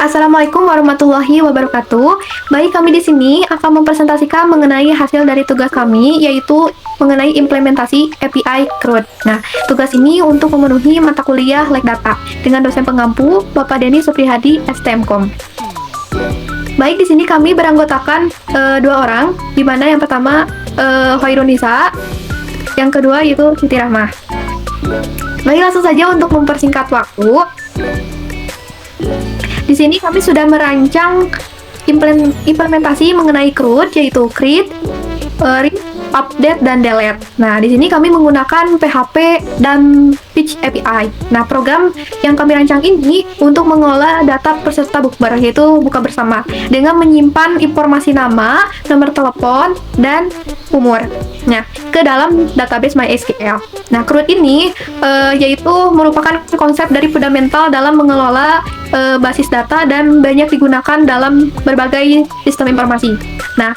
Assalamualaikum warahmatullahi wabarakatuh. Baik, kami di sini akan mempresentasikan mengenai hasil dari tugas kami, yaitu mengenai implementasi API CRUD. Nah, tugas ini untuk memenuhi mata kuliah Lek Data dengan dosen pengampu Bapak Denny Suprihadi STMkom. Baik, di sini kami beranggotakan dua orang, di mana yang pertama Hoirunisa, yang kedua yaitu Siti Rahmah. Baik, langsung saja untuk mempersingkat waktu. Di sini kami sudah merancang implementasi mengenai CRUD, yaitu create, read, update, dan delete. Nah, di sini kami menggunakan PHP dan Pitch API. Nah, program yang kami rancang ini untuk mengolah data peserta bukber, yaitu buka bersama, dengan menyimpan informasi nama, nomor telepon, dan umur. Nah, ke dalam database MySQL. Nah, CRUD ini yaitu merupakan konsep dari fundamental dalam mengelola basis data dan banyak digunakan dalam berbagai sistem informasi. Nah,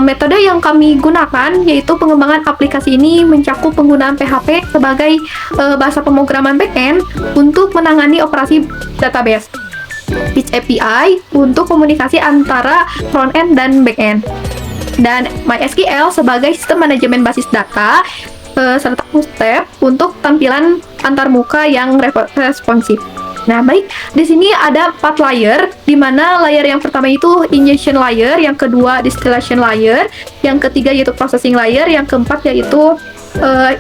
metode yang kami gunakan yaitu pengembangan aplikasi ini mencakup penggunaan PHP sebagai bahasa pemrograman backend untuk menangani operasi database. Pitch API untuk komunikasi antara front-end dan back-end. Dan MySQL sebagai sistem manajemen basis data serta Bootstrap untuk tampilan antarmuka yang responsif. Nah, baik, di sini ada 4 layer, di mana layer yang pertama itu ingestion layer, yang kedua distillation layer, yang ketiga yaitu processing layer, yang keempat yaitu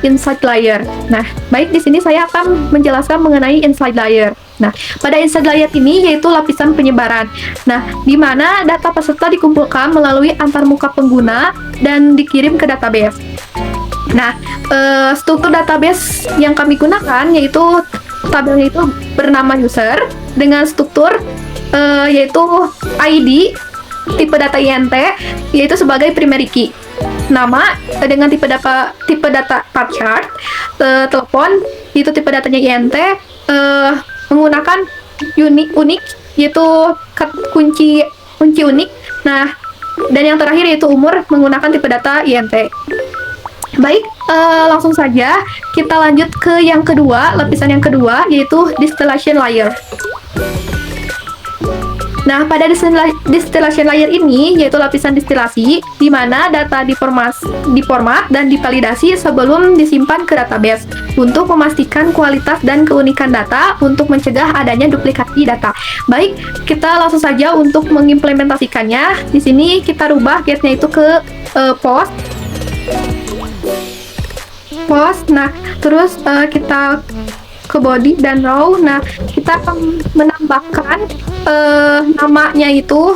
insight layer. Nah, baik, di sini saya akan menjelaskan mengenai insight layer. Nah, pada insight layer ini yaitu lapisan penyebaran. Nah, di mana data peserta dikumpulkan melalui antarmuka pengguna dan dikirim ke database. Nah, struktur database yang kami gunakan yaitu tabelnya itu bernama user dengan struktur yaitu ID, tipe data INT yaitu sebagai primary key, nama dengan tipe data part chart, telepon yaitu tipe datanya INT, menggunakan unik yaitu kunci unik. Nah, dan yang terakhir yaitu umur menggunakan tipe data INT. Baik, langsung saja kita lanjut ke yang kedua, lapisan yang kedua yaitu distillation layer. Nah, pada distillation layer ini yaitu lapisan distilasi di mana data diformat dan divalidasi sebelum disimpan ke database untuk memastikan kualitas dan keunikan data untuk mencegah adanya duplikasi data. Baik, kita langsung saja untuk mengimplementasikannya. Di sini kita rubah get-nya itu ke post. Nah, terus kita ke body dan row. Nah, kita akan menambahkan namanya itu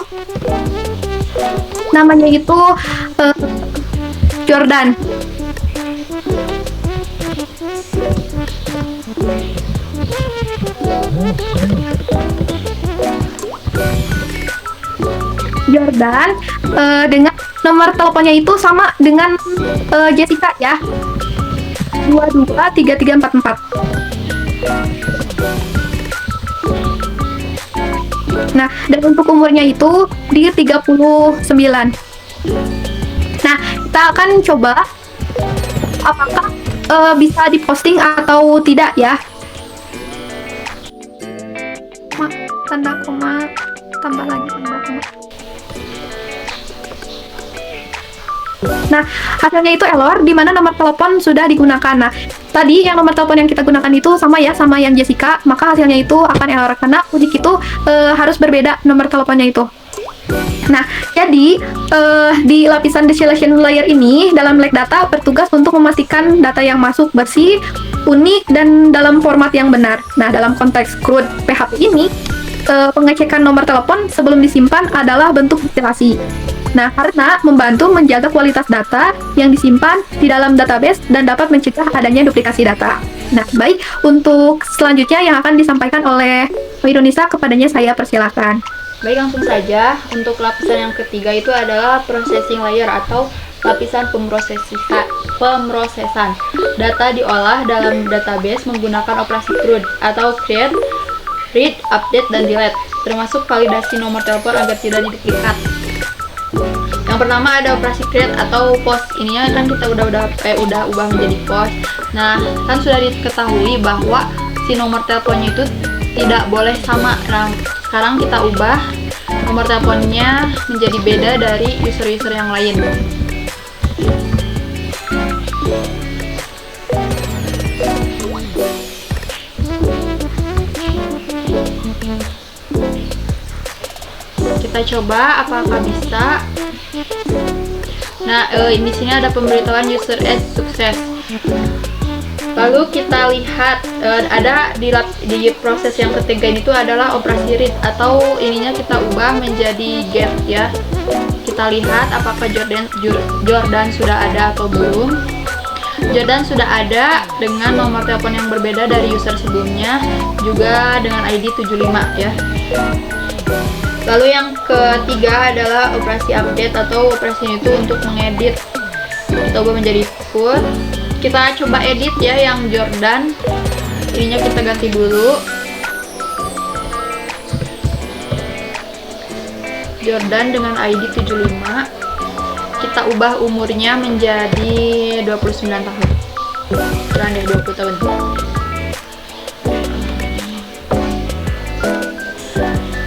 Jordan. Dengan nomor teleponnya itu sama dengan Jessica ya, 223344. Nah, dan untuk umurnya itu di 39. Nah, kita akan coba apakah bisa diposting atau tidak ya. Tanda koma, tambah lagi tanda koma. Nah, hasilnya itu error di mana nomor telepon sudah digunakan. Nah, tadi yang nomor telepon yang kita gunakan itu sama ya, sama yang Jessica, maka hasilnya itu akan error karena unik itu harus berbeda nomor teleponnya itu. Nah, jadi di lapisan distillation layer ini dalam Lek Data bertugas untuk memastikan data yang masuk bersih, unik, dan dalam format yang benar. Nah, dalam konteks CRUD PHP ini, pengecekan nomor telepon sebelum disimpan adalah bentuk distilasi. Nah, karena membantu menjaga kualitas data yang disimpan di dalam database dan dapat mencegah adanya duplikasi data. Nah, baik, untuk selanjutnya yang akan disampaikan oleh Indonesia, kepadanya saya persilakan. Baik, langsung saja. Untuk lapisan yang ketiga itu adalah processing layer atau lapisan pemrosesan. Data diolah dalam database menggunakan operasi CRUD atau create, read, update, dan delete, termasuk validasi nomor telepon agar tidak diduplikat. Yang pertama ada operasi create atau post. Ininya kan kita udah ubah menjadi post. Nah, kan sudah diketahui bahwa si nomor teleponnya itu tidak boleh sama. Nah, sekarang kita ubah nomor teleponnya menjadi beda dari user-user yang lain. Kita coba apakah bisa. Nah, di sini ada pemberitahuan user add sukses. Lalu kita lihat ada di proses yang ketiga ini tuh adalah operasi read, atau ininya kita ubah menjadi get ya. Kita lihat apakah Jordan sudah ada atau belum. Jordan sudah ada dengan nomor telepon yang berbeda dari user sebelumnya, juga dengan ID 75 ya. Lalu yang ketiga adalah operasi update, atau operasi itu untuk mengedit. Kita ubah menjadi food. Kita coba edit ya yang Jordan. Ininya kita ganti dulu. Jordan dengan ID 75. Kita ubah umurnya menjadi 29 tahun. Kurang deh 20 tahun.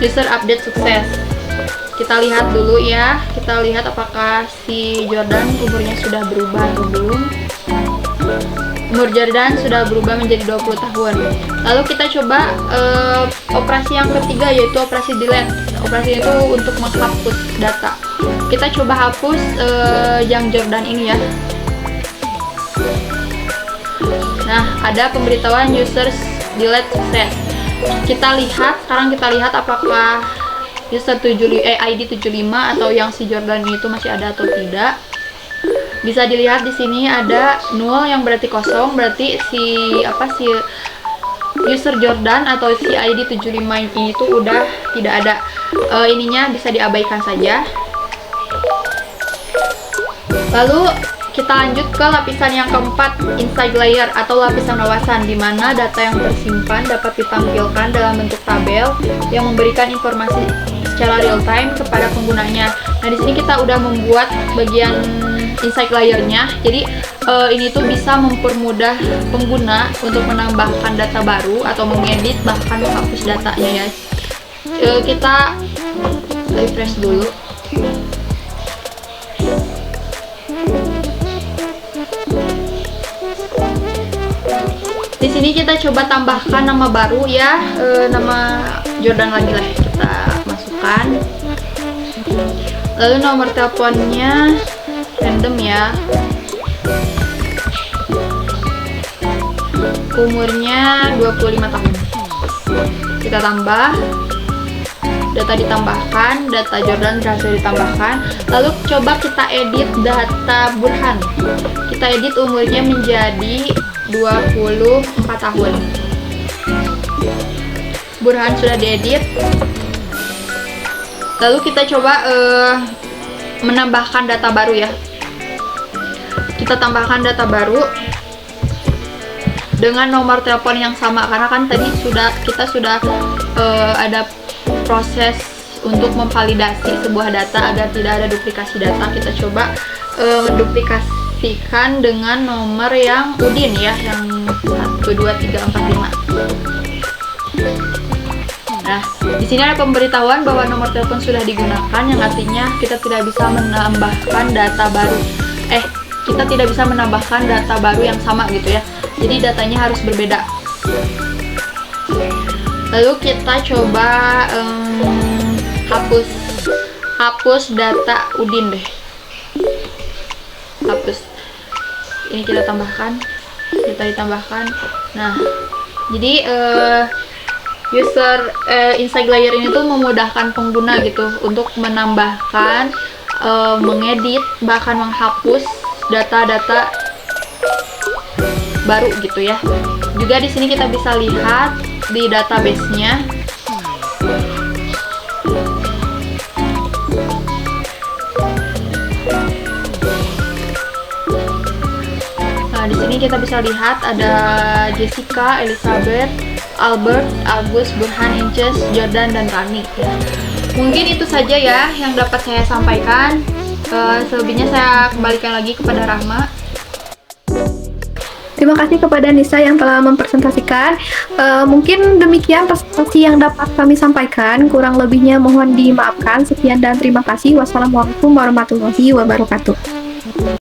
User update sukses. Kita lihat dulu ya. Kita lihat apakah si Jordan umurnya sudah berubah atau belum. Umur Jordan sudah berubah menjadi 20 tahun. Lalu kita coba operasi yang ketiga, yaitu operasi delete. Operasi itu untuk menghapus data. Kita coba hapus yang Jordan ini ya. Nah, ada pemberitahuan users delete sukses. Sekarang kita lihat apakah user ID 75 atau yang si Jordan itu masih ada atau tidak. Bisa dilihat di sini ada 0 yang berarti kosong, berarti si user Jordan atau si ID 75 ini tuh udah tidak ada. Ininya bisa diabaikan saja. Lalu kita lanjut ke lapisan yang keempat, inside layer atau lapisan wawasan, di mana data yang tersimpan dapat ditampilkan dalam bentuk tabel yang memberikan informasi secara real time kepada penggunanya. Nah, di sini kita udah membuat bagian inside layernya. Jadi ini tuh bisa mempermudah pengguna untuk menambahkan data baru atau mengedit bahkan menghapus datanya ya. Kita refresh dulu. Di sini kita coba tambahkan nama baru ya, nama Jordan lagi lah kita masukkan. Lalu nomor teleponnya random ya. Umurnya 25 tahun. Kita tambah. Data ditambahkan, data Jordan berhasil ditambahkan. Lalu coba kita edit data Burhan. Kita edit umurnya menjadi 24 tahun. Burhan sudah diedit. Lalu kita coba menambahkan data baru ya. Kita tambahkan data baru dengan nomor telepon yang sama, karena kan tadi kita sudah ada proses untuk memvalidasi sebuah data agar tidak ada duplikasi data. Kita coba menduplikasikan dengan nomor yang Udin ya, yang 12345. Nah, di sini ada pemberitahuan bahwa nomor telepon sudah digunakan, yang artinya kita tidak bisa menambahkan data baru. Kita tidak bisa menambahkan data baru yang sama gitu ya. Jadi datanya harus berbeda. Lalu kita coba hapus data Udin deh. Hapus. Ini kita tambahkan, data ditambahkan. Nah, jadi user inside layer ini tuh memudahkan pengguna gitu untuk menambahkan, mengedit, bahkan menghapus data-data baru gitu ya. Juga di sini kita bisa lihat di database-nya. Nah, di sini kita bisa lihat ada Jessica, Elizabeth, Albert, Agus, Burhan, Inces, Jordan, dan Rani ya. Mungkin itu saja ya yang dapat saya sampaikan. Selebihnya saya kembalikan lagi kepada Rahma. Terima kasih kepada Nisa yang telah mempresentasikan. Mungkin demikian presentasi yang dapat kami sampaikan. Kurang lebihnya mohon dimaafkan. Sekian dan terima kasih. Wassalamualaikum warahmatullahi wabarakatuh.